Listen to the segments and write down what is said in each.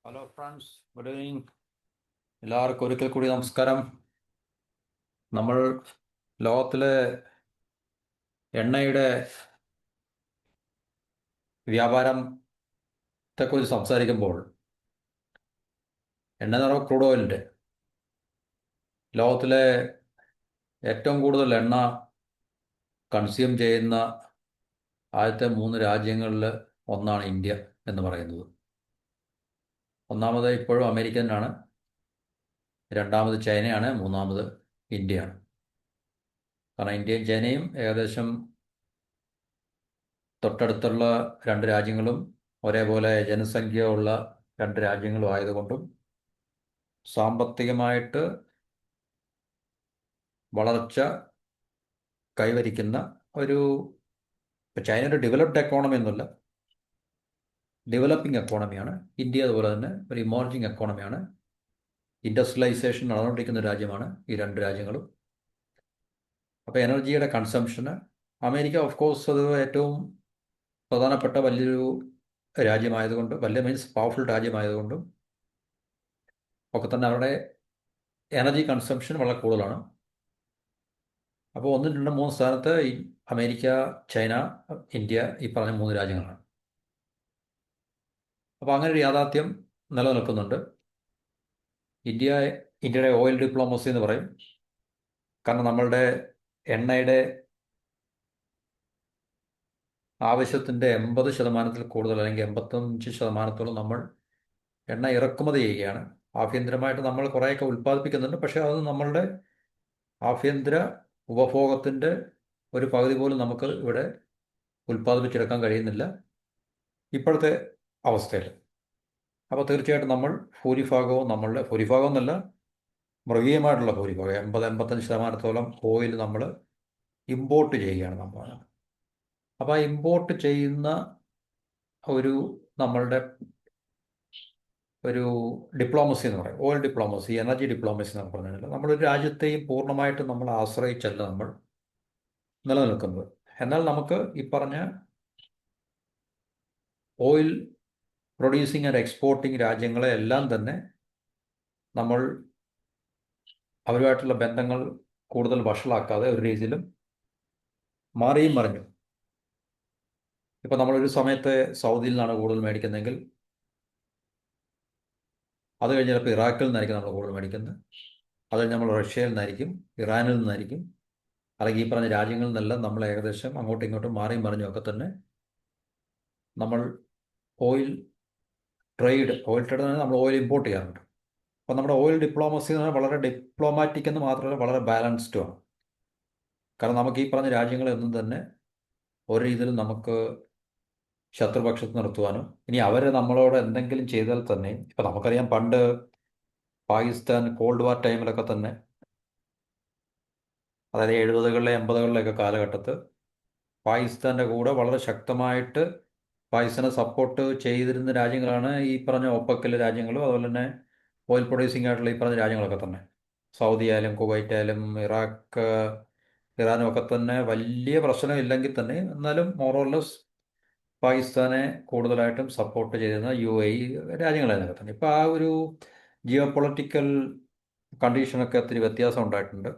Hello friends, good evening. എല്ലാവർക്കും ഒരിക്കൽ കൂടി നമസ്കാരം. നമ്മൾ ലോകത്തിലെ എണ്ണയുടെ വ്യാപാരത്തെക്കുറിച്ച് സംസാരിക്കുമ്പോൾ എണ്ണ എന്ന് പറയുമ്പോൾ ക്രൂഡ് ഓയിലിൻ്റെ ലോകത്തിലെ ഏറ്റവും കൂടുതൽ എണ്ണ കൺസ്യൂം ചെയ്യുന്ന ആദ്യത്തെ 3 രാജ്യങ്ങളിൽ ഒന്നാണ് ഇന്ത്യ എന്ന് പറയുന്നത്. ഒന്നാമത് ഇപ്പോഴും അമേരിക്ക തന്നെയാണ്, രണ്ടാമത് ചൈനയാണ്, മൂന്നാമത് ഇന്ത്യയാണ്. കാരണം ഇന്ത്യയും ചൈനയും ഏകദേശം തൊട്ടടുത്തുള്ള 2 രാജ്യങ്ങളും ഒരേപോലെ ജനസംഖ്യ ഉള്ള 2 രാജ്യങ്ങളും ആയതുകൊണ്ടും സാമ്പത്തികമായിട്ട് വളർച്ച കൈവരിക്കുന്ന ഒരു ചൈന ഒരു ഡെവലപ്ഡ് എക്കോണമി എന്നല്ല, ഡെവലപ്പിംഗ് എക്കോണമിയാണ്. ഇന്ത്യ അതുപോലെ തന്നെ ഒരു ഇമോർജിങ് എക്കോണമിയാണ്. ഇൻഡസ്ട്രിയലൈസേഷൻ നടന്നുകൊണ്ടിരിക്കുന്ന രാജ്യമാണ് ഈ 2 രാജ്യങ്ങളും. അപ്പോൾ എനർജിയുടെ കൺസംഷന് അമേരിക്ക ഓഫ് കോഴ്സ് അത് ഏറ്റവും പ്രധാനപ്പെട്ട വലിയൊരു രാജ്യമായതുകൊണ്ട്, വലിയ മീൻസ് പവർഫുൾ രാജ്യമായതുകൊണ്ടും ഒക്കെ തന്നെ അവരുടെ എനർജി കൺസംഷൻ വളരെ കൂടുതലാണ്. അപ്പോൾ 1, 2, 3 സ്ഥാനത്ത് ഈ അമേരിക്ക, ചൈന, ഇന്ത്യ, ഈ പറഞ്ഞ 3 രാജ്യങ്ങളാണ്. അപ്പോൾ അങ്ങനെ ഒരു യാഥാർത്ഥ്യം നിലനിൽക്കുന്നുണ്ട്. ഇന്ത്യയുടെ ഓയിൽ ഡിപ്ലോമസി എന്ന് പറയും. കാരണം നമ്മളുടെ എണ്ണയുടെ ആവശ്യത്തിൻ്റെ 80% കൂടുതൽ, അല്ലെങ്കിൽ 85% നമ്മൾ എണ്ണ ഇറക്കുമതി ചെയ്യുകയാണ്. ആഭ്യന്തരമായിട്ട് നമ്മൾ കുറേയൊക്കെ ഉൽപ്പാദിപ്പിക്കുന്നുണ്ട്, പക്ഷേ അത് നമ്മളുടെ ആഭ്യന്തര ഉപഭോഗത്തിൻ്റെ ഒരു പകുതി പോലും നമുക്ക് ഇവിടെ ഉൽപ്പാദിപ്പിച്ചെടുക്കാൻ കഴിയുന്നില്ല ഇപ്പോഴത്തെ അവസ്ഥയിൽ. അപ്പോൾ തീർച്ചയായിട്ടും നമ്മൾ ഭൂരിഭാഗം എന്നല്ല, മൃഗീയമായിട്ടുള്ള ഭൂരിഭാഗം 80-85% ഓയിൽ നമ്മൾ ഇമ്പോർട്ട് ചെയ്യുകയാണ് നമ്മൾ. അപ്പോൾ ആ ഇമ്പോർട്ട് ചെയ്യുന്ന ഒരു നമ്മളുടെ ഒരു ഡിപ്ലോമസി എന്ന് പറയും, ഓയിൽ ഡിപ്ലോമസി, എനർജി ഡിപ്ലോമസി എന്ന് പറഞ്ഞാൽ നമ്മളൊരു രാജ്യത്തെയും പൂർണ്ണമായിട്ടും നമ്മൾ ആശ്രയിച്ചല്ല നമ്മൾ നിലനിൽക്കുന്നത്. എന്നാൽ നമുക്ക് ഈ പറഞ്ഞ ഓയിൽ പ്രൊഡ്യൂസിങ് ആൻഡ് എക്സ്പോർട്ടിങ് രാജ്യങ്ങളെ എല്ലാം തന്നെ നമ്മൾ അവരുമായിട്ടുള്ള ബന്ധങ്ങൾ കൂടുതൽ വഷളാക്കാതെ ഒരു രീതിയിലും മാറിയും മറിഞ്ഞു. ഇപ്പോൾ നമ്മളൊരു സമയത്ത് സൗദിയിൽ നിന്നാണ് കൂടുതൽ മേടിക്കുന്നതെങ്കിൽ അത് കഴിഞ്ഞ് ചിലപ്പോൾ ഇറാഖിൽ നിന്നായിരിക്കും നമ്മൾ കൂടുതൽ മേടിക്കുന്നത്. അത് കഴിഞ്ഞ് നമ്മൾ റഷ്യയിൽ നിന്നായിരിക്കും, ഇറാനിൽ നിന്നായിരിക്കും, അല്ലെങ്കിൽ ഈ പറഞ്ഞ രാജ്യങ്ങളിൽ നിന്നെല്ലാം നമ്മൾ ഏകദേശം അങ്ങോട്ടും ഇങ്ങോട്ടും മാറിയും മറിഞ്ഞും ഒക്കെ തന്നെ നമ്മൾ ഓയിൽ ട്രേഡ് നമ്മൾ ഓയിൽ ഇമ്പോർട്ട് ചെയ്യാറുണ്ട്. അപ്പോൾ നമ്മുടെ ഓയിൽ ഡിപ്ലോമസി എന്ന് പറഞ്ഞാൽ വളരെ ഡിപ്ലോമാറ്റിക് എന്ന് മാത്രമല്ല, വളരെ ബാലൻസ്ഡുമാണ്. കാരണം നമുക്ക് ഈ പറഞ്ഞ രാജ്യങ്ങളൊന്നും തന്നെ ഒരു രീതിയിലും നമുക്ക് ശത്രുപക്ഷത്ത് നിർത്തുവാനും, ഇനി അവർ നമ്മളോട് എന്തെങ്കിലും ചെയ്താൽ തന്നെ, ഇപ്പം നമുക്കറിയാം പണ്ട് പാകിസ്ഥാൻ കോൾഡ് വാർ ടൈമിലൊക്കെ തന്നെ, അതായത് 70-കളിലെ 80-കളിലെയൊക്കെ കാലഘട്ടത്ത് പാകിസ്ഥാൻ്റെ കൂടെ വളരെ ശക്തമായിട്ട് പാകിസ്ഥാനെ സപ്പോർട്ട് ചെയ്തിരുന്ന രാജ്യങ്ങളാണ് ഈ പറഞ്ഞ ഒപ്പക്കിലെ രാജ്യങ്ങളും അതുപോലെ തന്നെ ഓയിൽ പ്രൊഡ്യൂസിംഗ് ആയിട്ടുള്ള ഈ പറഞ്ഞ രാജ്യങ്ങളൊക്കെ തന്നെ. സൗദി ആയാലും കുവൈറ്റ് ആയാലും ഇറാഖ്, ഇറാനും ഒക്കെ തന്നെ വലിയ പ്രശ്നമില്ലെങ്കിൽ തന്നെ എന്നാലും മോറോർലെസ് പാകിസ്ഥാനെ കൂടുതലായിട്ടും സപ്പോർട്ട് ചെയ്തിരുന്ന UAE രാജ്യങ്ങളായിരുന്നൊക്കെ തന്നെ. ഇപ്പോൾ ആ ഒരു ജിയോ പൊളിറ്റിക്കൽ കണ്ടീഷനൊക്കെ ഒത്തിരി വ്യത്യാസം ഉണ്ടായിട്ടുണ്ട്.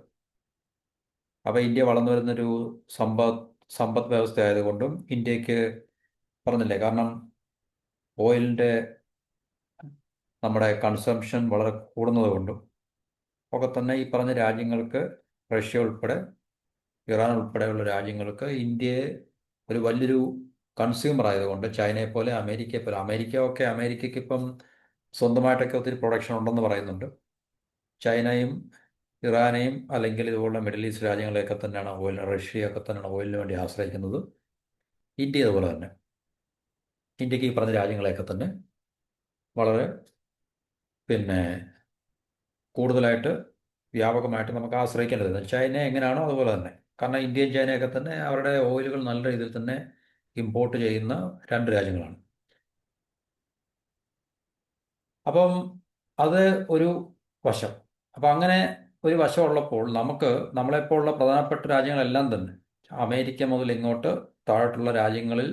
അപ്പോൾ ഇന്ത്യ വളർന്നു വരുന്നൊരു സമ്പദ് വ്യവസ്ഥ ആയതുകൊണ്ടും ഇന്ത്യക്ക് പറഞ്ഞില്ലേ, കാരണം ഓയിലിൻ്റെ നമ്മുടെ കൺസംഷൻ വളരെ കൂടുന്നത് കൊണ്ടും ഒക്കെ തന്നെ ഈ പറഞ്ഞ രാജ്യങ്ങൾക്ക്, റഷ്യ ഉൾപ്പെടെ ഇറാൻ ഉൾപ്പെടെയുള്ള രാജ്യങ്ങൾക്ക് ഇന്ത്യയെ ഒരു വലിയൊരു കൺസ്യൂമർ ആയതുകൊണ്ട്, ചൈനയെ പോലെ അമേരിക്കയെ പോലെ, അമേരിക്കയ്ക്ക് ഇപ്പം സ്വന്തമായിട്ടൊക്കെ ഒത്തിരി പ്രൊഡക്ഷൻ ഉണ്ടെന്ന് പറയുന്നുണ്ട്. ചൈനയും ഇറാനെയും അല്ലെങ്കിൽ ഇതുപോലുള്ള മിഡിൽ ഈസ്റ്റ് രാജ്യങ്ങളെയൊക്കെ തന്നെയാണ് റഷ്യയൊക്കെ തന്നെയാണ് ഓയിലിന് വേണ്ടി ആശ്രയിക്കുന്നത്. ഇന്ത്യ അതുപോലെ തന്നെ. ഇന്ത്യക്ക് ഈ പറഞ്ഞ രാജ്യങ്ങളെയൊക്കെ തന്നെ വളരെ കൂടുതലായിട്ട് വ്യാപകമായിട്ട് നമുക്ക് ആശ്രയിക്കേണ്ടത്. ചൈന എങ്ങനെയാണോ അതുപോലെ തന്നെ. കാരണം ഇന്ത്യയും ചൈനയൊക്കെ തന്നെ അവരുടെ ഓയിലുകൾ നല്ല രീതിയിൽ തന്നെ ഇമ്പോർട്ട് ചെയ്യുന്ന 2 രാജ്യങ്ങളാണ്. അപ്പം അത് ഒരു വശം. അപ്പം അങ്ങനെ ഒരു വശമുള്ളപ്പോൾ നമുക്ക് നമ്മളെപ്പോലുള്ള പ്രധാനപ്പെട്ട രാജ്യങ്ങളെല്ലാം തന്നെ, അമേരിക്ക മുതൽ ഇങ്ങോട്ട് താഴോട്ടുള്ള രാജ്യങ്ങളിൽ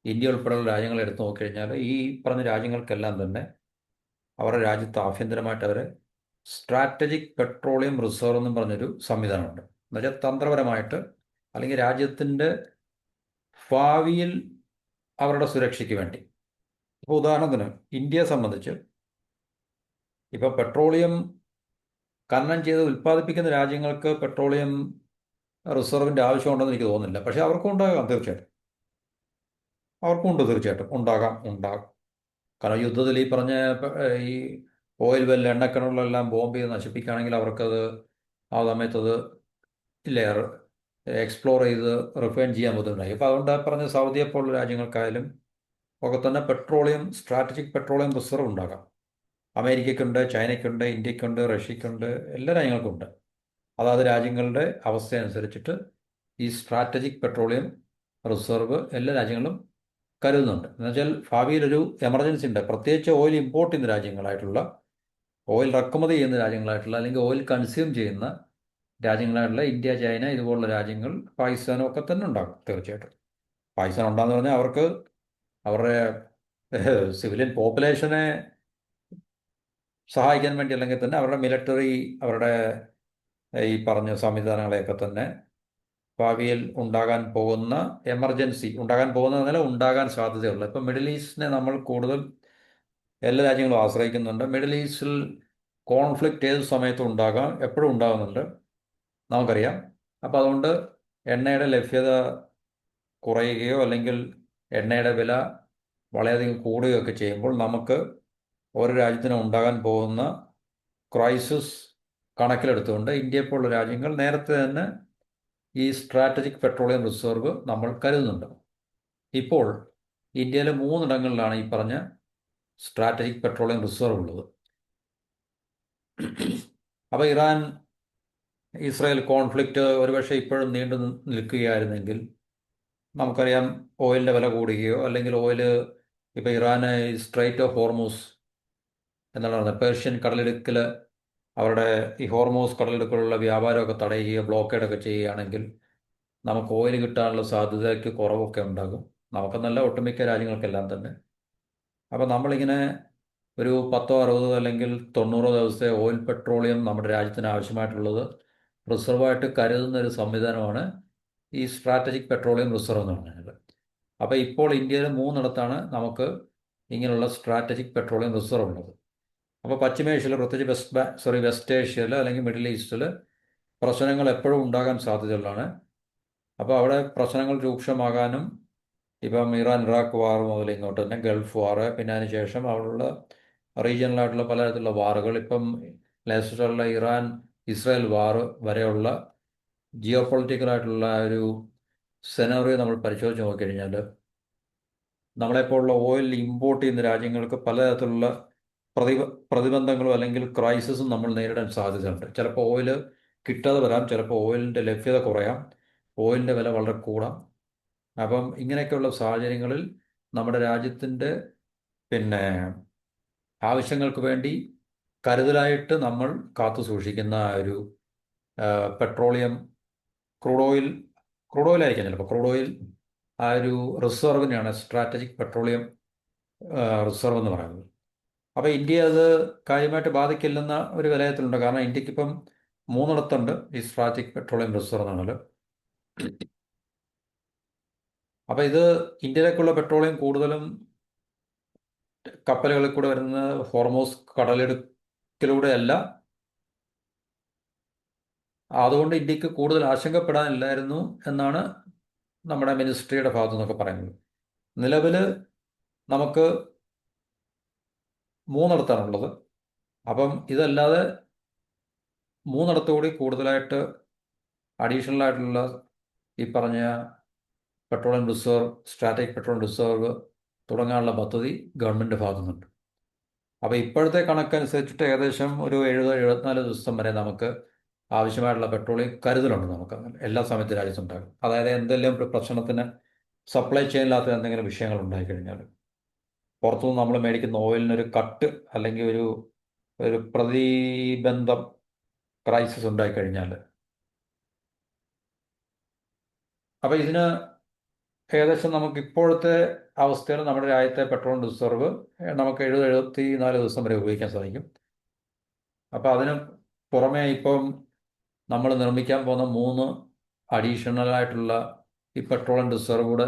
ഇന്ത്യ ഉൾപ്പെടെയുള്ള രാജ്യങ്ങൾ എടുത്തു നോക്കിക്കഴിഞ്ഞാൽ ഈ പറഞ്ഞ രാജ്യങ്ങൾക്കെല്ലാം തന്നെ അവരുടെ രാജ്യത്ത് ആഭ്യന്തരമായിട്ട് അവർ സ്ട്രാറ്റജിക് പെട്രോളിയം റിസർവ് എന്നും പറഞ്ഞൊരു സംവിധാനമുണ്ട്. എന്നുവെച്ചാൽ തന്ത്രപരമായിട്ട് അല്ലെങ്കിൽ രാജ്യത്തിൻ്റെ ഭാവിയിൽ അവരുടെ സുരക്ഷയ്ക്ക് വേണ്ടി. ഇപ്പോൾ ഉദാഹരണത്തിന് ഇന്ത്യയെ സംബന്ധിച്ച് ഇപ്പോൾ പെട്രോളിയം ഖനനം ചെയ്ത് ഉൽപ്പാദിപ്പിക്കുന്ന രാജ്യങ്ങൾക്ക് പെട്രോളിയം റിസർവിൻ്റെ ആവശ്യമുണ്ടെന്ന് എനിക്ക് തോന്നുന്നില്ല. പക്ഷേ അവർക്കും ഉണ്ടാകാം, തീർച്ചയായിട്ടും അവർക്കും ഉണ്ട്, തീർച്ചയായിട്ടും ഉണ്ടാകാം. കാരണം യുദ്ധത്തിൽ ഈ പറഞ്ഞ ഈ ഓയിൽ വെൽ എണ്ണക്കിണറുകളെല്ലാം ബോംബ് ചെയ്ത് നശിപ്പിക്കുകയാണെങ്കിൽ അവർക്കത് ആ സമയത്തത് ഇല്ലേ എക്സ്പ്ലോർ ചെയ്ത് റിഫൈൻ ചെയ്യാൻ ബുദ്ധിമുട്ടായി. അപ്പോൾ അതുകൊണ്ട് പറഞ്ഞ സൗദിയെ പോലുള്ള രാജ്യങ്ങൾക്കായാലും ഒക്കെ തന്നെ സ്ട്രാറ്റജിക് പെട്രോളിയം റിസർവ് ഉണ്ടാകാം. അമേരിക്കയ്ക്കുണ്ട്, ചൈനയ്ക്കുണ്ട്, ഇന്ത്യക്കുണ്ട്, റഷ്യക്കുണ്ട്, എല്ലാ രാജ്യങ്ങൾക്കുണ്ട്. അതാത് രാജ്യങ്ങളുടെ അവസ്ഥയനുസരിച്ചിട്ട് ഈ സ്ട്രാറ്റജിക് പെട്രോളിയം റിസർവ് എല്ലാ രാജ്യങ്ങളും കരുതുന്നുണ്ട്. എന്നുവെച്ചാൽ ഭാവിയിൽ ഒരു എമർജൻസി ഉണ്ട്, പ്രത്യേകിച്ച് ഓയിൽ ഇമ്പോർട്ട് ചെയ്യുന്ന രാജ്യങ്ങളായിട്ടുള്ള, ഓയിൽ ഇറക്കുമതി ചെയ്യുന്ന രാജ്യങ്ങളായിട്ടുള്ള, അല്ലെങ്കിൽ ഓയിൽ കൺസ്യൂം ചെയ്യുന്ന രാജ്യങ്ങളായിട്ടുള്ള ഇന്ത്യ, ചൈന ഇതുപോലുള്ള രാജ്യങ്ങൾ, പാകിസ്ഥാനും ഒക്കെ തന്നെ ഉണ്ടാകും, തീർച്ചയായിട്ടും. പാകിസ്ഥാൻ ഉണ്ടാകുന്ന പറഞ്ഞാൽ അവർക്ക് അവരുടെ സിവിലിയൻ പോപ്പുലേഷനെ സഹായിക്കാൻ വേണ്ടി, അല്ലെങ്കിൽ തന്നെ അവരുടെ മിലിറ്ററി, അവരുടെ ഈ പറഞ്ഞ സംവിധാനങ്ങളെയൊക്കെ തന്നെ ഭാവിയിൽ ഉണ്ടാകാൻ പോകുന്നതല്ല, ഉണ്ടാകാൻ സാധ്യതയുള്ള. ഇപ്പം മിഡിൽ ഈസ്റ്റിനെ നമ്മൾ കൂടുതൽ എല്ലാ രാജ്യങ്ങളും ആശ്രയിക്കുന്നുണ്ട്. മിഡിൽ ഈസ്റ്റിൽ കോൺഫ്ലിക്റ്റ് ഏത് സമയത്തും ഉണ്ടാകാം, എപ്പോഴും ഉണ്ടാകുന്നുണ്ട്, നമുക്കറിയാം. അപ്പോൾ അതുകൊണ്ട് എണ്ണയുടെ ലഭ്യത കുറയുകയോ അല്ലെങ്കിൽ എണ്ണയുടെ വില വളരെയധികം കൂടുകയോ ഒക്കെ ചെയ്യുമ്പോൾ നമുക്ക് ഓരോ രാജ്യത്തിനും ഉണ്ടാകാൻ പോകുന്ന ക്രൈസിസ് കണക്കിലെടുത്തുകൊണ്ട് ഇന്ത്യയെപ്പോലുള്ള രാജ്യങ്ങൾ നേരത്തെ തന്നെ ഈ സ്ട്രാറ്റജിക് പെട്രോളിയം റിസർവ് നമ്മൾ കരുതുന്നുണ്ട്. ഇപ്പോൾ ഇന്ത്യയിലെ 3 ഈ പറഞ്ഞ സ്ട്രാറ്റജിക് പെട്രോളിയം റിസർവ് ഉള്ളത്. അപ്പോൾ ഇറാൻ ഇസ്രായേൽ കോൺഫ്ലിക്റ്റ് ഒരുപക്ഷെ ഇപ്പോഴും നീണ്ടു നിൽക്കുകയായിരുന്നെങ്കിൽ നമുക്കറിയാം ഓയിലിൻ്റെ വില കൂടുകയോ അല്ലെങ്കിൽ ഇപ്പോൾ ഇറാന് സ്ട്രൈറ്റ് ഓഫ് ഹോർമൂസ് എന്താണ് പറയുന്നത്, പേർഷ്യൻ കടലിടുക്കിൽ അവരുടെ ഈ ഹോർമൂസ് കടലിടുക്കിലുള്ള വ്യാപാരമൊക്കെ തടയുകയോ ബ്ലോക്കേഡൊക്കെ ചെയ്യുകയാണെങ്കിൽ നമുക്ക് ഓയിൽ കിട്ടാനുള്ള സാധ്യതയ്ക്ക് കുറവൊക്കെ ഉണ്ടാകും, നമുക്കെന്നല്ല ഒട്ടുമിക്ക രാജ്യങ്ങൾക്കെല്ലാം തന്നെ. അപ്പോൾ നമ്മളിങ്ങനെ ഒരു 10-60 അല്ലെങ്കിൽ 90 ദിവസത്തെ ഓയിൽ പെട്രോളിയം നമ്മുടെ രാജ്യത്തിന് ആവശ്യമായിട്ടുള്ളത് റിസർവായിട്ട് കരുതുന്ന ഒരു സംവിധാനമാണ് ഈ സ്ട്രാറ്റജിക് പെട്രോളിയം റിസർവ് എന്ന് പറഞ്ഞത്. അപ്പോൾ ഇപ്പോൾ ഇന്ത്യയിൽ 3 നമുക്ക് ഇങ്ങനെയുള്ള സ്ട്രാറ്റജിക് പെട്രോളിയം റിസർവ് ഉള്ളത്. അപ്പോൾ പശ്ചിമേഷ്യയിൽ, പ്രത്യേകിച്ച് വെസ്റ്റ് ഏഷ്യയിൽ അല്ലെങ്കിൽ മിഡിൽ ഈസ്റ്റിൽ പ്രശ്നങ്ങൾ എപ്പോഴും ഉണ്ടാകാൻ സാധ്യതയുള്ളതാണ്. അപ്പോൾ അവിടെ പ്രശ്നങ്ങൾ രൂക്ഷമാകാനും, ഇപ്പം ഇറാൻ ഇറാഖ് വാർ മുതൽ ഇങ്ങോട്ട് തന്നെ ഗൾഫ് വാർ, പിന്നെ അതിനുശേഷം അവിടെയുള്ള റീജിയണലായിട്ടുള്ള പലതരത്തിലുള്ള വാറുകൾ, ഇപ്പം ലേറ്റസ്റ്റുള്ള ഇറാൻ ഇസ്രായേൽ വാർ വരെയുള്ള ജിയോ പൊളിറ്റിക്കലായിട്ടുള്ള ഒരു സെനറിയോ നമ്മൾ പരിശോധിച്ച് നോക്കിക്കഴിഞ്ഞാൽ നമ്മളെപ്പോലുള്ള ഓയിൽ ഇമ്പോർട്ട് ചെയ്യുന്ന രാജ്യങ്ങൾക്ക് പലതരത്തിലുള്ള പ്രതിബന്ധങ്ങളും അല്ലെങ്കിൽ ക്രൈസിസും നമ്മൾ നേരിടാൻ സാധ്യതയുണ്ട്. ചിലപ്പോൾ ഓയിൽ കിട്ടാതെ വരാം, ചിലപ്പോൾ ഓയിലിൻ്റെ ലഭ്യത കുറയാം, ഓയിലിൻ്റെ വില വളരെ കൂടാം. അപ്പം ഇങ്ങനെയൊക്കെയുള്ള സാഹചര്യങ്ങളിൽ നമ്മുടെ രാജ്യത്തിൻ്റെ പിന്നെ ആവശ്യങ്ങൾക്ക് വേണ്ടി കരുതലായിട്ട് നമ്മൾ കാത്തു സൂക്ഷിക്കുന്ന ഒരു പെട്രോളിയം, ക്രൂഡ് ഓയിൽ ആയിരിക്കാം ചിലപ്പോൾ, ക്രൂഡ് ഓയിൽ ആ ഒരു റിസർവിനെയാണ് സ്ട്രാറ്റജിക് പെട്രോളിയം റിസർവ് എന്ന് പറയുന്നത്. അപ്പോൾ ഇന്ത്യ അത് കാര്യമായിട്ട് ബാധിക്കില്ലെന്ന ഒരു വിലയിരുത്തലുണ്ട്. കാരണം ഇന്ത്യക്കിപ്പം 3 ഈ സ്ട്രാറ്റജിക് പെട്രോളിയം റിസർവ് എന്നാണല്ലോ. അപ്പോൾ ഇത് ഇന്ത്യയിലേക്കുള്ള പെട്രോളിയം കൂടുതലും കപ്പലുകളിൽ കൂടെ വരുന്ന ഹോർമോസ് കടലിടുക്കിലൂടെയല്ല. അതുകൊണ്ട് ഇന്ത്യക്ക് കൂടുതൽ ആശങ്കപ്പെടാനില്ലായിരുന്നു എന്നാണ് നമ്മുടെ മിനിസ്ട്രിയുടെ ഭാഗത്തു നിന്നൊക്കെ പറയുന്നത്. നിലവിൽ നമുക്ക് 3 അപ്പം ഇതല്ലാതെ 3 കൂടി കൂടുതലായിട്ട് അഡീഷണൽ ആയിട്ടുള്ള ഈ പറഞ്ഞ petroleum reserve, strategic petroleum reserve തുടങ്ങാനുള്ള പദ്ധതി ഗവൺമെൻറ് ഭാഗത്തു നിന്നുണ്ട്. അപ്പോൾ ഇപ്പോഴത്തെ കണക്കനുസരിച്ചിട്ട് ഏകദേശം ഒരു 70-74 ദിവസം വരെ നമുക്ക് ആവശ്യമായിട്ടുള്ള പെട്രോളിയം കരുതലുണ്ട് നമുക്ക് എല്ലാ സമയത്തും രാജ്യത്തുണ്ടാകും. അതായത് എന്തെങ്കിലും ഒരു പ്രശ്നത്തിന് സപ്ലൈ ചെയിനില്ലാത്ത എന്തെങ്കിലും വിഷയങ്ങൾ ഉണ്ടായിക്കഴിഞ്ഞാൽ, പുറത്തുനിന്ന് നമ്മൾ മേടിക്കുന്ന ഓയിലിനൊരു കട്ട് അല്ലെങ്കിൽ ഒരു പ്രതിബന്ധം, ക്രൈസിസ് ഉണ്ടായിക്കഴിഞ്ഞാൽ, അപ്പോൾ ഇതിന് ഏകദേശം നമുക്ക് ഇപ്പോഴത്തെ അവസ്ഥയിൽ നമ്മുടെ രാജ്യത്തെ പെട്രോൾ റിസർവ് നമുക്ക് 74 ദിവസം വരെ ഉപയോഗിക്കാൻ സാധിക്കും. അപ്പോൾ അതിന് പുറമെ ഇപ്പം നമ്മൾ നിർമ്മിക്കാൻ പോകുന്ന 3 അഡീഷണൽ ആയിട്ടുള്ള ഈ പെട്രോൾ റിസർവ് കൂടെ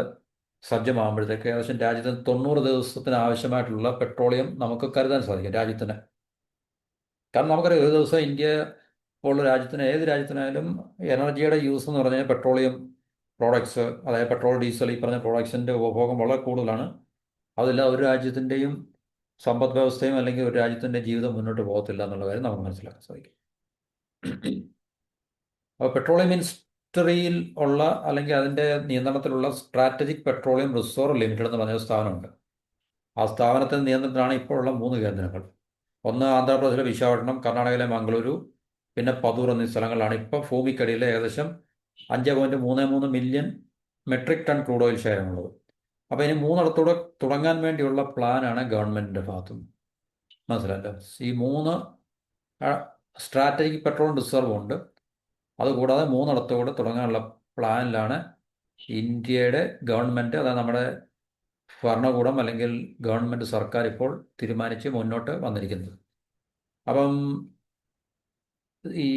സജ്ജമാകുമ്പോഴത്തേക്ക് ഏകദേശം രാജ്യത്തിന് 90 ദിവസത്തിന് ആവശ്യമായിട്ടുള്ള പെട്രോളിയം നമുക്ക് കരുതാൻ സാധിക്കും രാജ്യത്തിന്. കാരണം നമുക്കറിയാം ഒരു ദിവസം ഇന്ത്യ പോലുള്ള രാജ്യത്തിന്, ഏത് രാജ്യത്തിനായാലും എനർജിയുടെ യൂസ് എന്ന് പറഞ്ഞാൽ പെട്രോളിയം പ്രോഡക്ട്സ്, അതായത് പെട്രോൾ, ഡീസൽ, ഈ പറഞ്ഞ പ്രോഡക്ട്സിൻ്റെ ഉപഭോഗം വളരെ കൂടുതലാണ്. അതില്ല ഒരു രാജ്യത്തിൻ്റെയും സമ്പദ് വ്യവസ്ഥയും അല്ലെങ്കിൽ ഒരു രാജ്യത്തിൻ്റെ ജീവിതം മുന്നോട്ട് പോകത്തില്ല എന്നുള്ള കാര്യം നമുക്ക് മനസ്സിലാക്കാൻ സാധിക്കും. അപ്പോൾ പെട്രോളിയം മിനിസ്റ്ററിയിൽ ഉള്ള അല്ലെങ്കിൽ അതിൻ്റെ നിയന്ത്രണത്തിലുള്ള സ്ട്രാറ്റജിക് പെട്രോളിയം റിസർവ് ലിമിറ്റഡ് എന്ന് പറഞ്ഞ സ്ഥാപനമുണ്ട്. ആ സ്ഥാപനത്തിൻ്റെ നിയന്ത്രണത്തിലാണ് ഇപ്പോഴുള്ള 3 കേന്ദ്രങ്ങൾ. ഒന്ന് ആന്ധ്രാപ്രദേശിലെ വിശാഖപട്ടണം, കർണാടകയിലെ മംഗളൂരു, പിന്നെ പതൂർ എന്നീ സ്ഥലങ്ങളിലാണ് ഇപ്പോൾ ഭൂമിക്കടിയിൽ ഏകദേശം 5.33 million metric tonne crude oil ശേഖരമുള്ളത്. അപ്പോൾ ഇനി 3 തുടങ്ങാൻ വേണ്ടിയുള്ള പ്ലാനാണ് ഗവൺമെൻറ്റിൻ്റെ ഭാഗത്തുനിന്ന്. മനസ്സിലല്ലോ, ഈ 3 സ്ട്രാറ്റജിക് പെട്രോൾ റിസർവ് ഉണ്ട്. അതുകൂടാതെ 3 തുടങ്ങാനുള്ള പ്ലാനിലാണ് ഇന്ത്യയുടെ ഗവൺമെൻറ്, അതായത് നമ്മുടെ ഭരണകൂടം അല്ലെങ്കിൽ ഗവൺമെൻറ് സർക്കാർ ഇപ്പോൾ തീരുമാനിച്ച് മുന്നോട്ട് വന്നിരിക്കുന്നത്. അപ്പം ഈ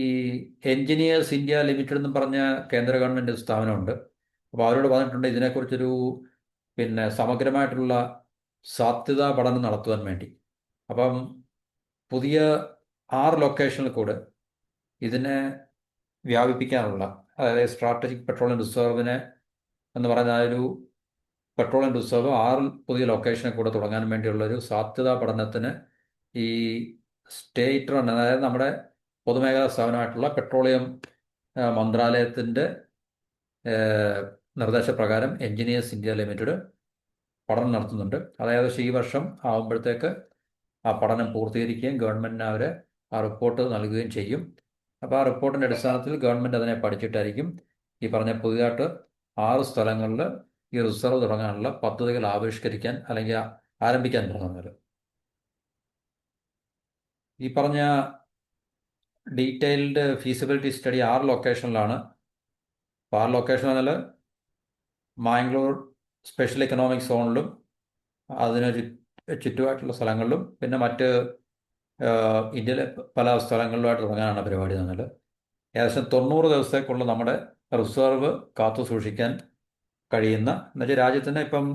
എൻജിനീയേഴ്സ് ഇന്ത്യ ലിമിറ്റഡ് എന്ന് പറഞ്ഞ കേന്ദ്ര ഗവൺമെൻറ് സ്ഥാപനമുണ്ട്. അപ്പോൾ അവരോട് പറഞ്ഞിട്ടുണ്ട് ഇതിനെക്കുറിച്ചൊരു സമഗ്രമായിട്ടുള്ള സാധ്യതാ പഠനം നടത്തുവാൻ വേണ്ടി. അപ്പം പുതിയ 6 ലൊക്കേഷനിൽ കൂടെ ഇതിനെ വ്യാപിപ്പിക്കാനുള്ള, അതായത് സ്ട്രാറ്റജിക് പെട്രോളിയം റിസർവിനെ എന്ന് പറയുന്ന ആ ഒരു പെട്രോളിയം റിസർവ് 6 പുതിയ ലൊക്കേഷനിൽ കൂടെ തുടങ്ങാൻ വേണ്ടിയുള്ളൊരു സാധ്യതാ പഠനത്തിന് ഈ സ്റ്റേറ്റ് റൺ, അതായത് നമ്മുടെ പൊതുമേഖലാ സ്ഥാപനമായിട്ടുള്ള പെട്രോളിയം മന്ത്രാലയത്തിൻ്റെ നിർദ്ദേശപ്രകാരം എൻജിനീയേഴ്സ് ഇന്ത്യ ലിമിറ്റഡ് പഠനം നടത്തുന്നുണ്ട്. അതായത് ഈ വർഷം ആകുമ്പോഴത്തേക്ക് ആ പഠനം പൂർത്തീകരിക്കുകയും ഗവൺമെൻറ്റിന് അവരെ ആ റിപ്പോർട്ട് നൽകുകയും ചെയ്യും. അപ്പോൾ ആ റിപ്പോർട്ടിൻ്റെ അടിസ്ഥാനത്തിൽ ഗവൺമെൻറ് അതിനെ പഠിച്ചിട്ടായിരിക്കും ഈ പറഞ്ഞ പുതിയതായിട്ട് 6 സ്ഥലങ്ങളിൽ ഈ റിസർവ് തുടങ്ങാനുള്ള പദ്ധതികൾ ആവിഷ്കരിക്കാൻ അല്ലെങ്കിൽ ആരംഭിക്കാൻ പോകുന്നത്. ഈ പറഞ്ഞ ഡീറ്റെയിൽഡ് ഫീസിബിലിറ്റി സ്റ്റഡി 6 ലൊക്കേഷനിലാണ്. 6 ലൊക്കേഷൻ എന്നാൽ മാംഗ്ലൂർ സ്പെഷ്യൽ എക്കണോമിക് സോണിലും അതിന് ചുറ്റുമായിട്ടുള്ള സ്ഥലങ്ങളിലും പിന്നെ മറ്റ് ഇന്ത്യയിലെ പല സ്ഥലങ്ങളിലുമായിട്ട് തുടങ്ങാനാണ് പരിപാടി. എന്നാൽ ഏകദേശം 90 ദിവസത്തേക്കുള്ള നമ്മുടെ റിസർവ് കാത്തു സൂക്ഷിക്കാൻ കഴിയുന്ന, എന്നുവെച്ചാൽ രാജ്യത്തിന് ഇപ്പം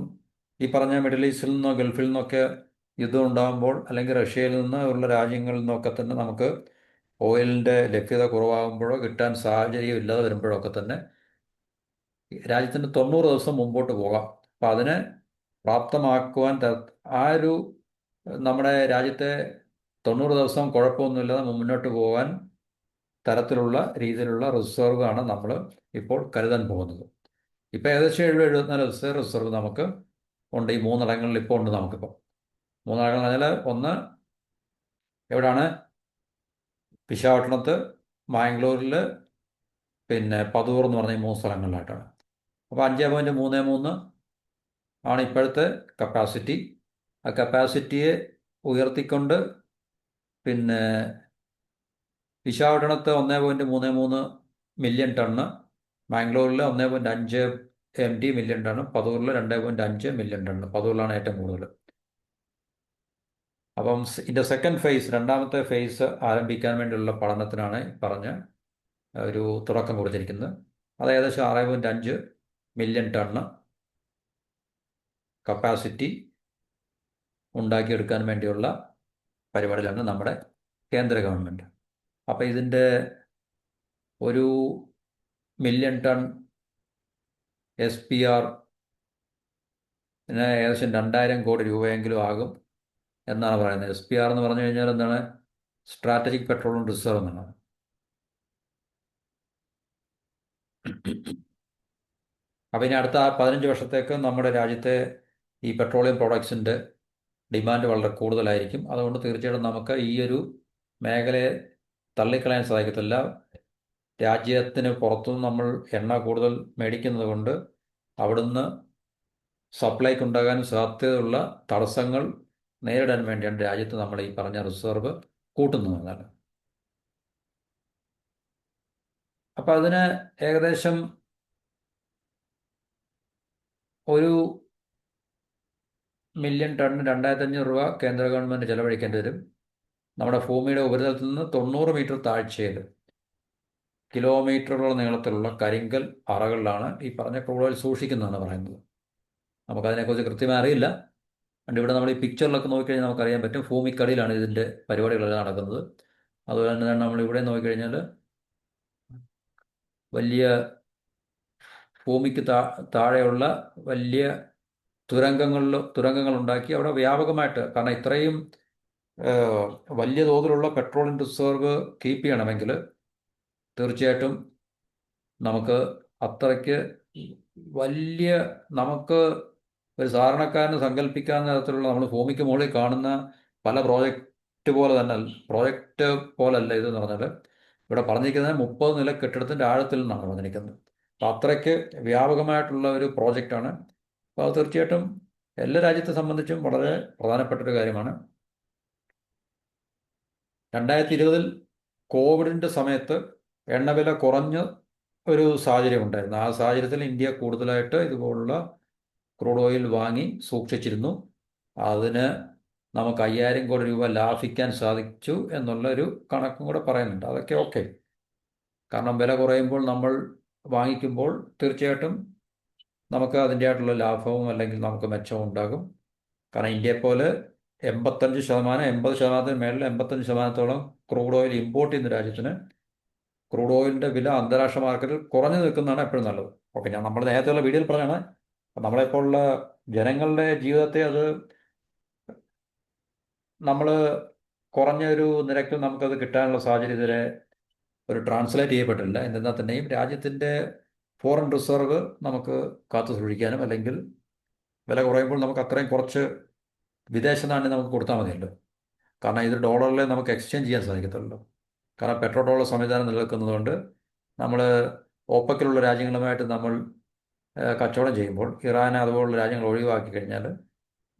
ഈ പറഞ്ഞ മിഡിൽ ഈസ്റ്റിൽ നിന്നോ ഗൾഫിൽ നിന്നൊക്കെ യുദ്ധം ഉണ്ടാകുമ്പോൾ അല്ലെങ്കിൽ റഷ്യയിൽ നിന്ന് ഉള്ള രാജ്യങ്ങളിൽ നിന്നൊക്കെ തന്നെ നമുക്ക് ഓയിലിൻ്റെ ലഭ്യത കുറവാകുമ്പോഴോ കിട്ടാൻ സാഹചര്യം ഇല്ലാതെ വരുമ്പോഴൊക്കെ തന്നെ രാജ്യത്തിന് 90 ദിവസം മുമ്പോട്ട് പോകാം. അപ്പം അതിനെ പ്രാപ്തമാക്കുവാൻ ആ ഒരു നമ്മുടെ രാജ്യത്തെ 90 ദിവസം കുഴപ്പമൊന്നുമില്ലാതെ മുന്നോട്ട് പോകാൻ തരത്തിലുള്ള രീതിയിലുള്ള റിസർവ് ആണ് നമ്മൾ ഇപ്പോൾ കരുതാൻ പോകുന്നത്. ഇപ്പോൾ ഏകദേശം 74 ദിവസത്തെ റിസർവ് നമുക്ക് ഉണ്ട്. ഈ 3 ഇടങ്ങളിൽ ഇപ്പോൾ ഉണ്ട്. നമുക്കിപ്പോൾ 3 ഇടങ്ങൾ പറഞ്ഞാൽ ഒന്ന് എവിടെയാണ്? വിശാഖപട്ടണത്ത്, മാംഗ്ലൂരിൽ, പിന്നെ പതൂർ എന്ന് പറഞ്ഞ ഈ 3 സ്ഥലങ്ങളിലായിട്ടാണ്. അപ്പോൾ 5.33 ആണ് ഇപ്പോഴത്തെ കപ്പാസിറ്റി. ആ കപ്പാസിറ്റിയെ ഉയർത്തിക്കൊണ്ട് പിന്നെ വിശാഖപട്ടണത്ത് 1.33 മില്യൺ ടണ്ണ്, മാംഗ്ലൂരിൽ 1.5 MT മില്യൺ ടണ്ണ്, പതൂറിൽ 2.5 മില്യൺ ടണ്ണ്. പതൂറിലാണ് ഏറ്റവും കൂടുതൽ. അപ്പം ഇതിൻ്റെ സെക്കൻഡ് ഫേസ്, രണ്ടാമത്തെ ഫേസ് ആരംഭിക്കാൻ വേണ്ടിയുള്ള പഠനത്തിനാണ് പറഞ്ഞ ഒരു തുടക്കം കുറിച്ചിരിക്കുന്നത്. അത് ഏകദേശം 6.5 മില്യൺ ടണ്ണ് കപ്പാസിറ്റി ഉണ്ടാക്കിയെടുക്കാൻ വേണ്ടിയുള്ള പരിപാടിയിലാണ് നമ്മുടെ കേന്ദ്ര ഗവൺമെൻറ്. അപ്പോൾ ഇതിൻ്റെ ഒരു മില്യൺ ടൺ SPR ഏകദേശം 2000 കോടി രൂപയെങ്കിലും ആകും എന്നാണ് പറയുന്നത്. SPR എന്ന് പറഞ്ഞു കഴിഞ്ഞാൽ എന്താണ്? സ്ട്രാറ്റജിക് പെട്രോളിയം റിസർവ് എന്നാണ്. അപ്പോൾ ഇനി അടുത്ത 15 വർഷത്തേക്ക് നമ്മുടെ രാജ്യത്തെ ഈ പെട്രോളിയം പ്രോഡക്ട്സിൻ്റെ ഡിമാൻഡ് വളരെ കൂടുതലായിരിക്കും. അതുകൊണ്ട് തീർച്ചയായിട്ടും നമുക്ക് ഈ ഒരു മേഖലയെ തള്ളിക്കളയാൻ സാധിക്കത്തില്ല. രാജ്യത്തിന് പുറത്തുനിന്ന് നമ്മൾ എണ്ണ കൂടുതൽ മേടിക്കുന്നത് കൊണ്ട് അവിടുന്ന് സപ്ലൈക്കുണ്ടാകാൻ സാധ്യതയുള്ള തടസ്സങ്ങൾ നേരിടാൻ വേണ്ടിയാണ് രാജ്യത്ത് നമ്മൾ ഈ പറഞ്ഞ റിസർവ് കൂട്ടുന്നതെന്നാണ്. അപ്പം അതിന് ഏകദേശം ഒരു മില്യൺ ടണ്ണിന് 2500 രൂപ കേന്ദ്ര ഗവൺമെൻറ് ചെലവഴിക്കേണ്ടി വരും. നമ്മുടെ ഭൂമിയുടെ ഉപരിതലത്തിൽ നിന്ന് 90 മീറ്റർ താഴ്ചയിൽ കിലോമീറ്ററുകളുടെ നീളത്തിലുള്ള കരിങ്കൽ അറകളിലാണ് ഈ പറഞ്ഞ ക്രൂഡ് ഓയിൽ സൂക്ഷിക്കുന്നതെന്ന് പറയുന്നത്. നമുക്കതിനെക്കുറിച്ച് കൃത്യമായി അറിയില്ല. അതുകൊണ്ട് ഇവിടെ നമ്മൾ ഈ പിക്ചറിലൊക്കെ നോക്കിക്കഴിഞ്ഞാൽ നമുക്കറിയാൻ പറ്റും ഭൂമിക്കടിയിലാണ് ഇതിൻ്റെ പരിപാടികളെല്ലാം നടക്കുന്നത്. അതുപോലെ തന്നെ നമ്മൾ ഇവിടെ നോക്കിക്കഴിഞ്ഞാൽ വലിയ ഭൂമിക്ക് താഴെയുള്ള വലിയ തുരങ്കങ്ങൾ ഉണ്ടാക്കി അവിടെ വ്യാപകമായിട്ട്, കാരണം ഇത്രയും വലിയ തോതിലുള്ള പെട്രോളിയം റിസർവ് കീപ്പ് ചെയ്യണമെങ്കിൽ തീർച്ചയായിട്ടും നമുക്ക് അത്രയ്ക്ക് വലിയ, നമുക്ക് ഒരു സാധാരണക്കാരന് സങ്കല്പിക്കാവുന്ന തരത്തിലുള്ള നമ്മൾ ഭൂമിക്ക് മുകളിൽ കാണുന്ന പല പ്രോജക്റ്റ് പോലല്ല ഇതെന്ന് പറഞ്ഞാൽ ഇവിടെ പറഞ്ഞിരിക്കുന്നത് 30 നില കെട്ടിടത്തിൻ്റെ ആഴത്തിൽ നിന്നാണ് പറഞ്ഞിരിക്കുന്നത്. അപ്പോൾ അത്രയ്ക്ക് വ്യാപകമായിട്ടുള്ള ഒരു പ്രോജക്റ്റാണ്. അപ്പോൾ അത് തീർച്ചയായിട്ടും എല്ലാ രാജ്യത്തെ സംബന്ധിച്ചും വളരെ പ്രധാനപ്പെട്ടൊരു കാര്യമാണ്. 2020 കോവിഡിൻ്റെ സമയത്ത് എണ്ണവില കുറഞ്ഞ ഒരു സാഹചര്യം ഉണ്ടായിരുന്നു. ആ സാഹചര്യത്തിൽ ഇന്ത്യ കൂടുതലായിട്ട് ഇതുപോലുള്ള ക്രൂഡ് ഓയിൽ വാങ്ങി സൂക്ഷിച്ചിരുന്നു. അതിന് നമുക്ക് 5000 കോടി രൂപ ലാഭിക്കാൻ സാധിച്ചു എന്നുള്ളൊരു കണക്കും കൂടെ പറയുന്നുണ്ട്. അതൊക്കെ ഓക്കെ. കാരണം വില കുറയുമ്പോൾ നമ്മൾ വാങ്ങിക്കുമ്പോൾ തീർച്ചയായിട്ടും നമുക്ക് അതിൻ്റെതായിട്ടുള്ള ലാഭവും അല്ലെങ്കിൽ നമുക്ക് മെച്ചവും ഉണ്ടാകും. കാരണം ഇന്ത്യയെപ്പോലെ 80% മേളിൽ 85%-ഓളം ക്രൂഡ് ഓയിൽ ഇമ്പോർട്ട് ചെയ്യുന്ന രാജ്യത്തിന് ക്രൂഡ് ഓയിലിൻ്റെ വില അന്താരാഷ്ട്ര മാർക്കറ്റിൽ കുറഞ്ഞു നിൽക്കുന്നതാണ് എപ്പോഴും നല്ലത്. ഓക്കെ, നമ്മൾ നേരത്തെയുള്ള വീഡിയോയിൽ പറഞ്ഞാണ് നമ്മളെപ്പോലുള്ള ജനങ്ങളുടെ ജീവിതത്തെ അത് നമ്മൾ കുറഞ്ഞ ഒരു നിരക്കിൽ നമുക്കത് കിട്ടാനുള്ള സാഹചര്യം ഇതുവരെ ഒരു ട്രാൻസ്ലേറ്റ് ചെയ്യപ്പെട്ടില്ല. എന്നാൽ തന്നെയും രാജ്യത്തിൻ്റെ ഫോറിൻ റിസർവ് നമുക്ക് കാത്തു സൂക്ഷിക്കാനും അല്ലെങ്കിൽ വില കുറയുമ്പോൾ നമുക്ക് അത്രയും കുറച്ച് വിദേശ നാണ്യം നമുക്ക് കൊടുത്താൽ മതിയല്ലോ. കാരണം ഇത് ഡോളറിലെ നമുക്ക് എക്സ്ചേഞ്ച് ചെയ്യാൻ സാധിക്കത്തുള്ളൂ. കാരണം പെട്രോ ഡോളർ സംവിധാനം നിലനിൽക്കുന്നതുകൊണ്ട് നമ്മൾ ഓപ്പക്കിലുള്ള രാജ്യങ്ങളുമായിട്ട് നമ്മൾ കച്ചവടം ചെയ്യുമ്പോൾ ഇറാൻ അതുപോലുള്ള രാജ്യങ്ങൾ ഒഴിവാക്കി കഴിഞ്ഞാൽ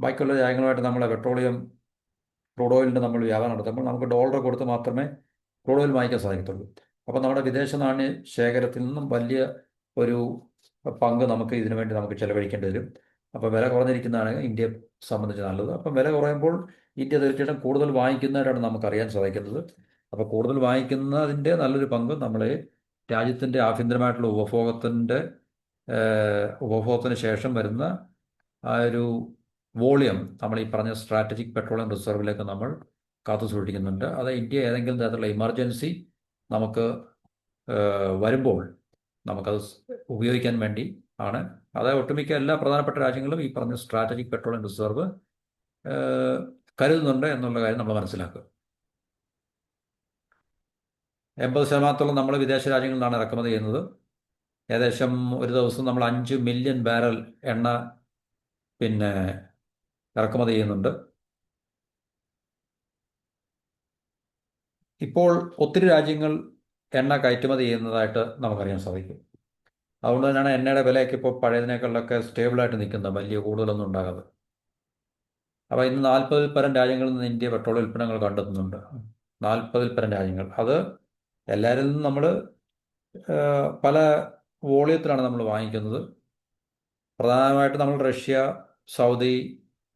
ബാക്കിയുള്ള രാജ്യങ്ങളുമായിട്ട് നമ്മളെ പെട്രോളിയം ക്രൂഡ് ഓയിലിൻ്റെ നമ്മൾ വ്യാപാരം നടത്തുമ്പോൾ നമുക്ക് ഡോളർ കൊടുത്ത് മാത്രമേ ക്രൂഡ് ഓയിൽ വാങ്ങിക്കാൻ സാധിക്കത്തുള്ളൂ. അപ്പോൾ നമ്മുടെ വിദേശ നാണ്യ ശേഖരത്തിൽ നിന്നും വലിയ ഒരു പങ്ക് നമുക്ക് ഇതിനു വേണ്ടി നമുക്ക് ചെലവഴിക്കേണ്ടി വരും. അപ്പോൾ വില കുറഞ്ഞിരിക്കുന്നതാണ് ഇന്ത്യയെ സംബന്ധിച്ച് നല്ലത്. അപ്പം വില കുറയുമ്പോൾ ഇന്ത്യ തീർച്ചയായിട്ടും കൂടുതൽ വാങ്ങിക്കുന്നതായിട്ടാണ് നമുക്കറിയാൻ സാധിക്കുന്നത്. അപ്പോൾ കൂടുതൽ വാങ്ങിക്കുന്നതിൻ്റെ നല്ലൊരു പങ്ക് നമ്മളെ രാജ്യത്തിൻ്റെ ആഭ്യന്തരമായിട്ടുള്ള ഉപഭോഗത്തിന് ശേഷം വരുന്ന ആ ഒരു വോളിയം നമ്മൾ ഈ പറഞ്ഞ സ്ട്രാറ്റജിക് പെട്രോളിയം റിസർവിലേക്ക് നമ്മൾ കാത്തു സൂക്ഷിക്കുന്നുണ്ട്. അത് ഇന്ത്യ ഏതെങ്കിലും തരത്തിലുള്ള ഇമർജൻസി നമുക്ക് വരുമ്പോൾ നമുക്കത് ഉപയോഗിക്കാൻ വേണ്ടി ആണ്. അത് ഒട്ടുമിക്ക എല്ലാ പ്രധാനപ്പെട്ട രാജ്യങ്ങളും ഈ പറഞ്ഞ സ്ട്രാറ്റജിക് പെട്രോളിയം റിസർവ് കരുതുന്നുണ്ട് എന്നുള്ള കാര്യം നമ്മൾ മനസ്സിലാക്കുക. 80% നമ്മൾ വിദേശ രാജ്യങ്ങളിൽ നിന്നാണ് ഇറക്കുമതി ചെയ്യുന്നത്. ഏകദേശം ഒരു ദിവസം നമ്മൾ 5 മില്യൺ ബാരൽ എണ്ണ ഇറക്കുമതി ചെയ്യുന്നുണ്ട്. ഇപ്പോൾ ഒത്തിരി രാജ്യങ്ങൾ എണ്ണ കയറ്റുമതി ചെയ്യുന്നതായിട്ട് നമുക്കറിയാൻ സാധിക്കും. അതുകൊണ്ട് തന്നെയാണ് എണ്ണയുടെ വിലയൊക്കെ ഇപ്പോൾ പഴയതിനേക്കാളൊക്കെ സ്റ്റേബിളായിട്ട് നിൽക്കുന്നത്, വലിയ കൂടുതലൊന്നും ഉണ്ടാകാതെ. അപ്പോൾ ഇന്ന് 40-ൽ പരം രാജ്യങ്ങളിൽ നിന്ന് ഇന്ത്യ പെട്രോൾ ഉൽപ്പന്നങ്ങൾ കണ്ടെത്തുന്നുണ്ട്. 40-ൽ പരം രാജ്യങ്ങൾ. അത് എല്ലാവരിൽ നിന്നും നമ്മൾ പല വോളിയത്തിലാണ് നമ്മൾ വാങ്ങിക്കുന്നത്. പ്രധാനമായിട്ട് നമ്മൾ റഷ്യ, സൗദി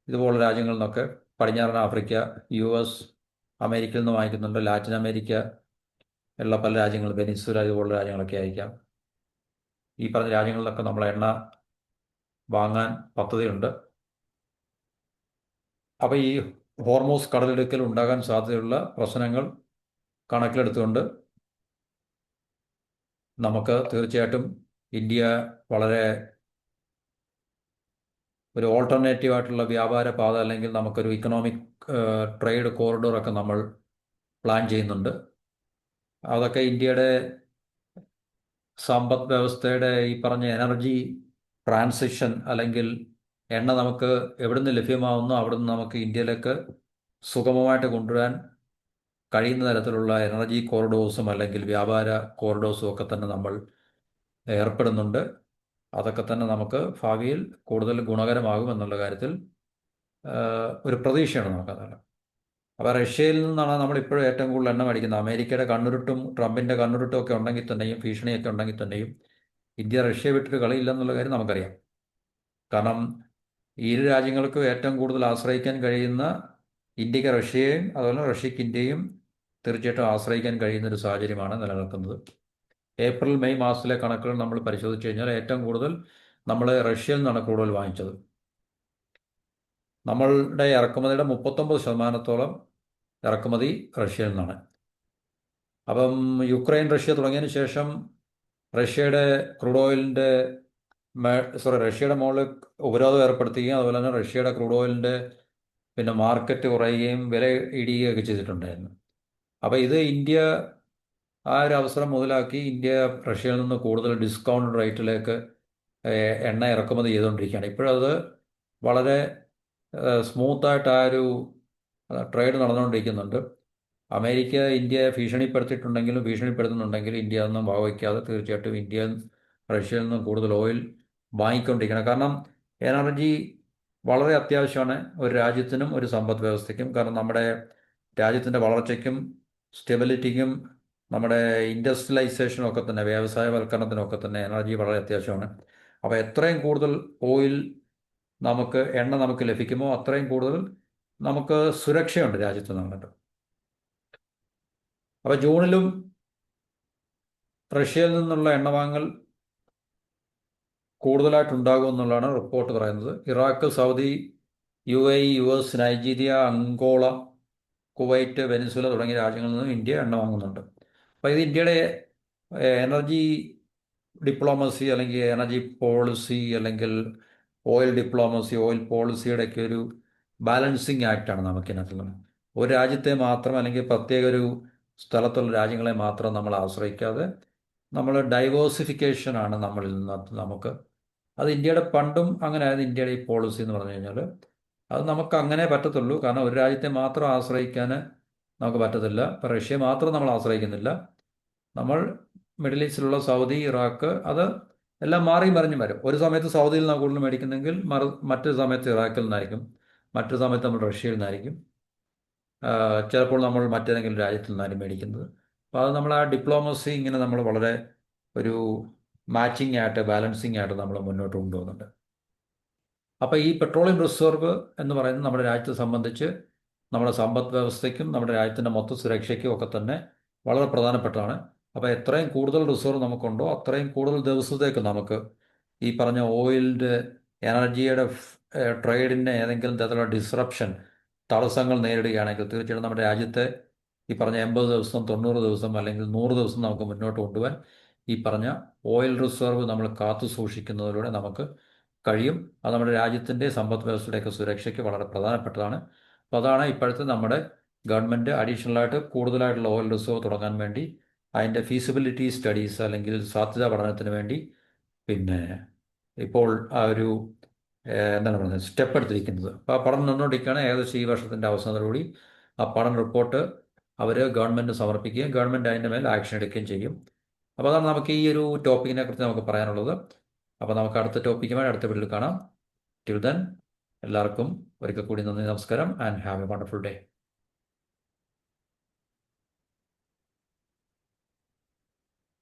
ഇതുപോലുള്ള രാജ്യങ്ങളിൽ നിന്നൊക്കെ, പടിഞ്ഞാറൻ ആഫ്രിക്ക, US, അമേരിക്കയിൽ നിന്ന് വാങ്ങിക്കുന്നുണ്ട്. ലാറ്റിൻ അമേരിക്ക ഉള്ള പല രാജ്യങ്ങൾ, വെനിസ്വേല ഇതുപോലുള്ള രാജ്യങ്ങളൊക്കെ ആയിരിക്കാം. ഈ പറഞ്ഞ രാജ്യങ്ങളിലൊക്കെ നമ്മൾ എണ്ണ വാങ്ങാൻ പദ്ധതിയുണ്ട്. അപ്പോൾ ഈ ഹോർമൂസ് കടലിടുക്കിൽ ഉണ്ടാകാൻ സാധ്യതയുള്ള പ്രശ്നങ്ങൾ കണക്കിലെടുത്തുകൊണ്ട് നമുക്ക് തീർച്ചയായിട്ടും ഇന്ത്യ വളരെ ഒരു ഓൾട്ടർനേറ്റീവായിട്ടുള്ള വ്യാപാര പാത അല്ലെങ്കിൽ നമുക്കൊരു ഇക്കണോമിക് ട്രേഡ് കോറിഡോറൊക്കെ നമ്മൾ പ്ലാൻ ചെയ്യുന്നുണ്ട്. അതൊക്കെ ഇന്ത്യയുടെ സമ്പദ് വ്യവസ്ഥയുടെ ഈ പറഞ്ഞ എനർജി ട്രാൻസിഷൻ അല്ലെങ്കിൽ എണ്ണ നമുക്ക് എവിടുന്ന് ലഭ്യമാവുന്നോ അവിടുന്ന് നമുക്ക് ഇന്ത്യയിലേക്ക് സുഗമമായിട്ട് കൊണ്ടുവരാൻ കഴിയുന്ന തരത്തിലുള്ള എനർജി കോറിഡോഴ്സും അല്ലെങ്കിൽ വ്യാപാര കോറിഡോഴ്സും ഒക്കെ തന്നെ നമ്മൾ ഏർപ്പെടുന്നുണ്ട്. അതൊക്കെ തന്നെ നമുക്ക് ഭാവിയിൽ കൂടുതൽ ഗുണകരമാകും എന്നുള്ള കാര്യത്തിൽ ഒരു പ്രതീക്ഷയാണ് നമുക്കതാണ്. അപ്പോൾ റഷ്യയിൽ നിന്നാണ് നമ്മളിപ്പോഴും ഏറ്റവും കൂടുതൽ എണ്ണ മേടിക്കുന്നത്. അമേരിക്കയുടെ കണ്ണുരുട്ടും ട്രംപിൻ്റെ കണ്ണുരുട്ടും ഒക്കെ ഉണ്ടെങ്കിൽ തന്നെയും ഭീഷണിയൊക്കെ ഉണ്ടെങ്കിൽ തന്നെയും ഇന്ത്യ റഷ്യ വിട്ടിട്ട് കളിയില്ല എന്നുള്ള കാര്യം നമുക്കറിയാം. കാരണം ഈ ഇരു രാജ്യങ്ങൾക്കും ഏറ്റവും കൂടുതൽ ആശ്രയിക്കാൻ കഴിയുന്ന ഇന്ത്യക്ക് റഷ്യയെയും അതുപോലെ റഷ്യക്ക് ഇന്ത്യയും തീർച്ചയായിട്ടും ആശ്രയിക്കാൻ കഴിയുന്ന ഒരു സാഹചര്യമാണ് നിലനിൽക്കുന്നത്. ഏപ്രിൽ മെയ് മാസത്തിലെ കണക്കുകൾ നമ്മൾ പരിശോധിച്ച് കഴിഞ്ഞാൽ ഏറ്റവും കൂടുതൽ നമ്മൾ റഷ്യയിൽ നിന്നാണ് ക്രൂഡ് ഓയിൽ വാങ്ങിച്ചത്. നമ്മളുടെ ഇറക്കുമതിയുടെ 39% ഇറക്കുമതി റഷ്യയിൽ നിന്നാണ്. അപ്പം യുക്രൈൻ റഷ്യ തുടങ്ങിയതിന് ശേഷം റഷ്യയുടെ ക്രൂഡ് ഓയിലിൻ്റെ റഷ്യയുടെ മുകളിൽ ഉപരോധം ഏർപ്പെടുത്തുകയും അതുപോലെ തന്നെ റഷ്യയുടെ ക്രൂഡ് ഓയിലിൻ്റെ പിന്നെ മാർക്കറ്റ് കുറയുകയും വില ഇടിയുകയൊക്കെ ചെയ്തിട്ടുണ്ടായിരുന്നു. അപ്പോൾ ഇത് ഇന്ത്യ ആ ഒരു അവസരം മുതലാക്കി ഇന്ത്യ റഷ്യയിൽ നിന്ന് കൂടുതൽ ഡിസ്കൗണ്ട് റേറ്റിലേക്ക് എണ്ണ ഇറക്കുമതി ചെയ്തുകൊണ്ടിരിക്കുകയാണ്. ഇപ്പോഴത് വളരെ സ്മൂത്തായിട്ട് ആ ഒരു ട്രേഡ് നടന്നുകൊണ്ടിരിക്കുന്നുണ്ട്. അമേരിക്ക ഇന്ത്യയെ ഭീഷണിപ്പെടുത്തുന്നുണ്ടെങ്കിലും ഇന്ത്യ ഒന്നും വകവയ്ക്കാതെ തീർച്ചയായിട്ടും ഇന്ത്യ റഷ്യയിൽ നിന്നും കൂടുതൽ ഓയിൽ വാങ്ങിക്കൊണ്ടിരിക്കണം. കാരണം എനർജി വളരെ അത്യാവശ്യമാണ് ഒരു രാജ്യത്തിനും ഒരു സമ്പദ് വ്യവസ്ഥയ്ക്കും. കാരണം നമ്മുടെ രാജ്യത്തിൻ്റെ വളർച്ചയ്ക്കും സ്റ്റെബിലിറ്റിക്കും നമ്മുടെ ഇൻഡസ്ട്രിയലൈസേഷനും ഒക്കെ തന്നെ വ്യവസായവൽക്കരണത്തിനൊക്കെ തന്നെ എനർജി വളരെ അത്യാവശ്യമാണ്. അപ്പോൾ എത്രയും കൂടുതൽ ഓയിൽ എണ്ണ നമുക്ക് ലഭിക്കുമോ അത്രയും കൂടുതൽ നമുക്ക് സുരക്ഷയുണ്ട് രാജ്യത്ത് നമ്മളുടെ. അപ്പോൾ ജൂണിലും റഷ്യയിൽ നിന്നുള്ള എണ്ണ വാങ്ങൽ കൂടുതലായിട്ടുണ്ടാകും എന്നുള്ളതാണ് റിപ്പോർട്ട് പറയുന്നത്. Iraq, Saudi, UAE, US, Nigeria, Angola, Kuwait, Venezuela തുടങ്ങിയ രാജ്യങ്ങളിൽ നിന്നും ഇന്ത്യ എണ്ണ വാങ്ങുന്നുണ്ട്. അപ്പോൾ ഇത് ഇന്ത്യയുടെ എനർജി ഡിപ്ലോമസി അല്ലെങ്കിൽ എനർജി പോളിസി അല്ലെങ്കിൽ ഓയിൽ ഡിപ്ലോമസി, ഓയിൽ പോളിസിയുടെയൊക്കെ ഒരു ബാലൻസിങ് ആക്റ്റാണ് നമുക്കിതിനകത്തുള്ളത്. ഒരു രാജ്യത്തെ മാത്രം അല്ലെങ്കിൽ പ്രത്യേക ഒരു സ്ഥലത്തുള്ള രാജ്യങ്ങളെ മാത്രം നമ്മൾ ആശ്രയിക്കാതെ നമ്മൾ ഡൈവേഴ്സിഫിക്കേഷനാണ് നമ്മളിൽ നിന്ന് അത് ഇന്ത്യയുടെ പണ്ടും അങ്ങനെ ആയത്. ഇന്ത്യയുടെ ഈ പോളിസി എന്ന് പറഞ്ഞു കഴിഞ്ഞാൽ അത് നമുക്ക് അങ്ങനെ പറ്റത്തുള്ളൂ. കാരണം ഒരു രാജ്യത്തെ മാത്രം ആശ്രയിക്കാൻ നമുക്ക് പറ്റത്തില്ല. ഇപ്പം റഷ്യ മാത്രം നമ്മൾ ആശ്രയിക്കുന്നില്ല. നമ്മൾ മിഡിൽ ഈസ്റ്റിലുള്ള സൗദി, ഇറാഖ് അത് എല്ലാം മാറി മറിഞ്ഞും വരും. ഒരു സമയത്ത് സൗദിയിൽ നിന്നാണ് കൂടുതൽ മേടിക്കുന്നെങ്കിൽ മറ്റൊരു സമയത്ത് ഇറാഖിൽ നിന്നായിരിക്കും, മറ്റൊരു സമയത്ത് നമ്മൾ റഷ്യയിൽ നിന്നായിരിക്കും, ചിലപ്പോൾ നമ്മൾ മറ്റേതെങ്കിലും രാജ്യത്തിൽ നിന്നായിരിക്കും മേടിക്കുന്നത്. അപ്പോൾ അത് നമ്മൾ ആ ഡിപ്ലോമസി ഇങ്ങനെ നമ്മൾ വളരെ ഒരു മാച്ചിങ് ആയിട്ട് ബാലൻസിങ് ആയിട്ട് നമ്മൾ മുന്നോട്ട് കൊണ്ടുപോകുന്നുണ്ട്. അപ്പോൾ ഈ പെട്രോളിയം റിസർവ് എന്ന് പറയുന്നത് നമ്മുടെ രാജ്യത്തെ സംബന്ധിച്ച് നമ്മുടെ സമ്പദ് വ്യവസ്ഥയ്ക്കും നമ്മുടെ രാജ്യത്തിൻ്റെ മൊത്ത സുരക്ഷയ്ക്കും ഒക്കെ തന്നെ വളരെ പ്രധാനപ്പെട്ടതാണ്. അപ്പോൾ എത്രയും കൂടുതൽ റിസർവ് നമുക്കുണ്ടോ അത്രയും കൂടുതൽ ദിവസത്തേക്ക് നമുക്ക് ഈ പറഞ്ഞ ഓയിലിൻ്റെ എനർജിയുടെ ട്രേഡിൻ്റെ ഏതെങ്കിലും തരത്തിലുള്ള ഡിസ്റപ്ഷൻ തടസ്സങ്ങൾ നേരിടുകയാണെങ്കിൽ തീർച്ചയായിട്ടും നമ്മുടെ രാജ്യത്തെ ഈ പറഞ്ഞ 80 ദിവസം, 90 ദിവസം അല്ലെങ്കിൽ 100 ദിവസം നമുക്ക് മുന്നോട്ട് കൊണ്ടുപോകാൻ ഈ പറഞ്ഞ ഓയിൽ റിസർവ് നമ്മൾ കാത്തു സൂക്ഷിക്കുന്നതിലൂടെ നമുക്ക് കഴിയും. അത് നമ്മുടെ രാജ്യത്തിൻ്റെ സമ്പദ് വ്യവസ്ഥയുടെയൊക്കെ സുരക്ഷയ്ക്ക് വളരെ പ്രധാനപ്പെട്ടതാണ്. അപ്പോൾ അതാണ് ഇപ്പോഴത്തെ നമ്മുടെ ഗവൺമെൻറ് അഡീഷണലായിട്ട് കൂടുതലായിട്ടുള്ള ഓയിൽ റിസർവ് തുടങ്ങാൻ വേണ്ടി അതിൻ്റെ ഫീസിബിലിറ്റി സ്റ്റഡീസ് അല്ലെങ്കിൽ സാധ്യതാ പഠനത്തിന് വേണ്ടി പിന്നെ ഇപ്പോൾ ആ ഒരു എന്താണ് പറയുന്നത് സ്റ്റെപ്പ് എടുത്തിരിക്കുന്നത്. അപ്പോൾ ആ പഠനം നിന്നുകൊണ്ടിരിക്കുകയാണ്. ഏകദേശം ഈ വർഷത്തിൻ്റെ അവസാനത്തോടുകൂടി ആ പഠന റിപ്പോർട്ട് അവർ ഗവൺമെൻറ് സമർപ്പിക്കുകയും ഗവൺമെൻറ് അതിൻ്റെ മേൽ ആക്ഷൻ എടുക്കുകയും ചെയ്യും. അപ്പോൾ അതാണ് നമുക്ക് ഈ ഒരു ടോപ്പിക്കിനെ കുറിച്ച് നമുക്ക് പറയാനുള്ളത്. അപ്പോൾ നമുക്ക് അടുത്ത ടോപ്പിക്കുമായി അടുത്ത വീഡിയോയിൽ കാണാം. ടിൽ ദെൻ എല്ലാവർക്കും ഒരിക്കൽ കൂടി നന്ദി, നമസ്കാരം, and have A wonderful day.